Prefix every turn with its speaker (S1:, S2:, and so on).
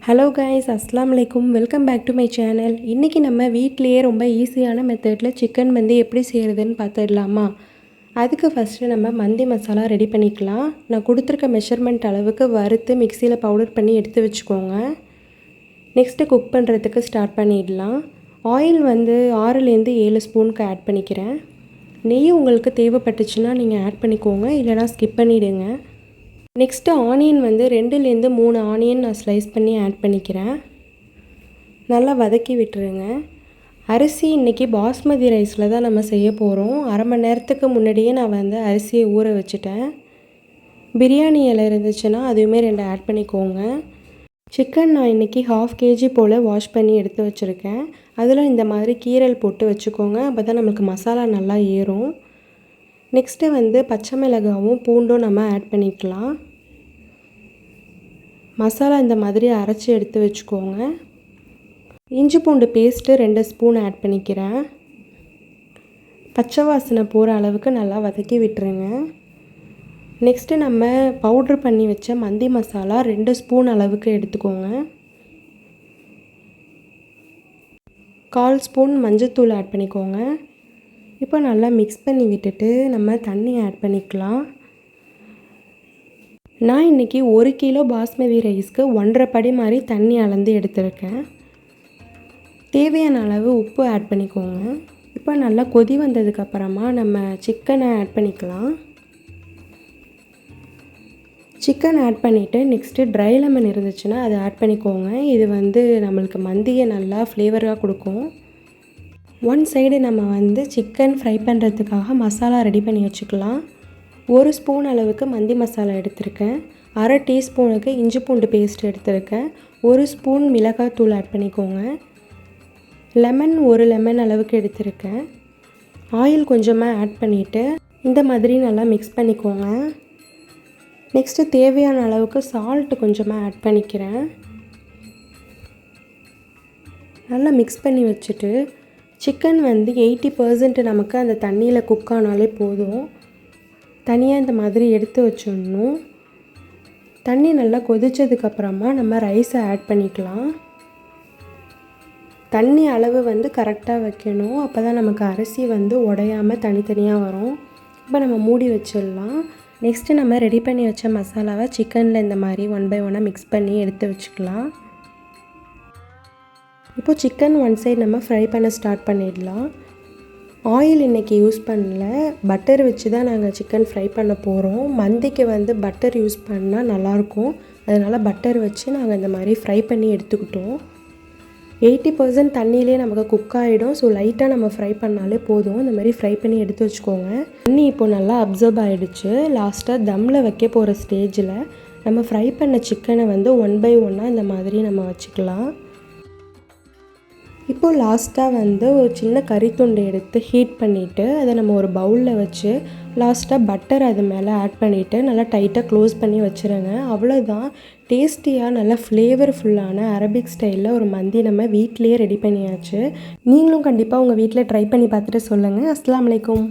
S1: Hello guys, அஸ்ஸலாமு அலைக்கும். Welcome back to my channel. இன்றைக்கி நம்ம வீட்டிலையே ரொம்ப ஈஸியான மெத்தடில் சிக்கன் மந்தி எப்படி செய்கிறதுன்னு பார்த்துடலாமா? அதுக்கு ஃபஸ்ட்டு நம்ம மந்தி மசாலா ரெடி பண்ணிக்கலாம். நான் கொடுத்துருக்க மெஷர்மெண்ட் அளவுக்கு வறுத்து மிக்சியில் பவுடர் பண்ணி எடுத்து வச்சுக்கோங்க. நெக்ஸ்ட்டு குக் பண்ணுறதுக்கு ஸ்டார்ட் பண்ணிடலாம். ஆயில் 6-7 ஸ்பூனுக்கு ஆட் பண்ணிக்கிறேன். நெய் உங்களுக்கு தேவைப்பட்டுச்சுன்னா நீங்கள் ஆட் பண்ணிக்கோங்க, இல்லைனா ஸ்கிப் பண்ணிவிடுங்க. நெக்ஸ்ட்டு ஆனியன் 2-3 ஆனியன் நான் ஸ்லைஸ் பண்ணி ஆட் பண்ணிக்கிறேன். நல்லா வதக்கி விட்டுருங்க. அரிசி இன்றைக்கி பாஸ்மதி ரைஸில் தான் நம்ம செய்ய போகிறோம். அரை மணி நேரத்துக்கு முன்னாடியே நான் அரிசியை ஊற வச்சுட்டேன். பிரியாணி இலை இருந்துச்சுன்னா அதுவுமே 2 ஆட் பண்ணிக்கோங்க. சிக்கன் நான் இன்றைக்கி 1/2 kg போல் வாஷ் பண்ணி எடுத்து வச்சுருக்கேன். அதில் இந்த மாதிரி கீரல் போட்டு வச்சுக்கோங்க, அப்போ தான் நமக்கு மசாலா நல்லா ஏறும். நெக்ஸ்ட்டு பச்சை மிளகாவும் பூண்டும் நம்ம ஆட் பண்ணிக்கலாம். மசாலா இந்த மாதிரி அரைச்சி எடுத்து வச்சுக்கோங்க. இஞ்சி பூண்டு பேஸ்ட்டு 2 ஸ்பூன் ஆட் பண்ணிக்கிறேன். பச்சை வாசனை போகிற அளவுக்கு நல்லா வதக்கி விட்டுருங்க. நெக்ஸ்ட்டு நம்ம பவுட்ரு பண்ணி வச்ச மந்தி மசாலா 2 ஸ்பூன் அளவுக்கு எடுத்துக்கோங்க. 1/4 ஸ்பூன் மஞ்சத்தூள் ஆட் பண்ணிக்கோங்க. இப்போ நல்லா மிக்ஸ் பண்ணி விட்டுட்டு நம்ம தண்ணி ஆட் பண்ணிக்கலாம். நான் இன்றைக்கி 1 கிலோ பாஸ்மதி ரைஸ்க்கு 1.5 படி மாதிரி தண்ணி அளந்து எடுத்துருக்கேன். தேவையான அளவு உப்பு ஆட் பண்ணிக்கோங்க. இப்போ நல்லா கொதி வந்ததுக்கப்புறமா நம்ம சிக்கனை ஆட் பண்ணிக்கலாம். சிக்கன் ஆட் பண்ணிவிட்டு நெக்ஸ்ட்டு ட்ரை லெமன் இருந்துச்சுன்னா அதை ஆட் பண்ணிக்கோங்க. இது நம்மளுக்கு மந்தியை நல்லா ஃப்ளேவராக கொடுக்கும். ஒன் சைடு நம்ம சிக்கன் ஃப்ரை பண்ணுறதுக்காக மசாலா ரெடி பண்ணி வச்சுக்கலாம். 1 ஸ்பூன் அளவுக்கு மந்தி மசாலா எடுத்திருக்கேன். 1/2 டீஸ்பூனுக்கு இஞ்சி பூண்டு பேஸ்ட் எடுத்திருக்கேன். 1 ஸ்பூன் மிளகாத்தூள் ஆட் பண்ணிக்கோங்க. லெமன் 1 லெமன் அளவுக்கு எடுத்திருக்கேன். ஆயில் கொஞ்சமாக ஆட் பண்ணிவிட்டு இந்த மாதிரி நல்லா மிக்ஸ் பண்ணிக்கோங்க. நெக்ஸ்ட்டு தேவையான அளவுக்கு சால்ட்டு கொஞ்சமாக ஆட் பண்ணிக்கிறேன். நல்லா மிக்ஸ் பண்ணி வச்சுட்டு சிக்கன் 80% நமக்கு அந்த தண்ணியில் குக் ஆனாலே போதும். தனியாக இந்த மாதிரி எடுத்து வச்சிடணும். தண்ணி நல்லா கொதித்ததுக்கப்புறமா நம்ம ரைஸை ஆட் பண்ணிக்கலாம். தண்ணி அளவு கரெக்டாக வைக்கணும், அப்போ தான் நமக்கு அரிசி உடையாமல் தனித்தனியாக வரும். இப்போ நம்ம மூடி வச்சிடலாம். நெக்ஸ்ட்டு நம்ம ரெடி பண்ணி வச்ச மசாலாவை சிக்கனில் இந்த மாதிரி 1 by 1 மிக்ஸ் பண்ணி எடுத்து வச்சுக்கலாம். இப்போது சிக்கன் ஒன் சைடு நம்ம ஃப்ரை பண்ண ஸ்டார்ட் பண்ணிடலாம். ஆயில் இன்றைக்கி யூஸ் பண்ணல, பட்டர் வச்சு தான் நாங்கள் சிக்கன் ஃப்ரை பண்ண போகிறோம். மந்திக்கு பட்டர் யூஸ் பண்ணால் நல்லாயிருக்கும், அதனால் பட்டர் வச்சு நாங்கள் இந்த மாதிரி ஃப்ரை பண்ணி எடுத்துக்கிட்டோம். 80% தண்ணியிலே நமக்கு குக் ஆகிடும். ஸோ லைட்டாக நம்ம ஃப்ரை பண்ணாலே போதும். இந்த மாதிரி ஃப்ரை பண்ணி எடுத்து வச்சுக்கோங்க. தண்ணி இப்போது நல்லா அப்சர்வ் ஆகிடுச்சு. லாஸ்ட்டாக தம்மில் வைக்க போகிற ஸ்டேஜில் நம்ம ஃப்ரை பண்ண சிக்கனை 1 by 1 இந்த மாதிரி நம்ம வச்சுக்கலாம். இப்போது லாஸ்ட்டாக ஒரு சின்ன கறித்துண்டு எடுத்து ஹீட் பண்ணிவிட்டு அதை நம்ம ஒரு பவுலில் வச்சு லாஸ்ட்டாக பட்டர் அது மேலே ஆட் பண்ணிவிட்டு நல்லா டைட்டாக க்ளோஸ் பண்ணி வச்சுருங்க. அவ்வளோதான், டேஸ்டியாக நல்லா ஃப்ளேவர்ஃபுல்லான அரபிக் ஸ்டைலில் ஒரு மந்தி நம்ம வீட்டிலையே ரெடி பண்ணியாச்சு. நீங்களும் கண்டிப்பாக உங்கள் வீட்டில் ட்ரை பண்ணி பார்த்துட்டு சொல்லுங்கள். அஸ்ஸலாமு அலைக்கும்.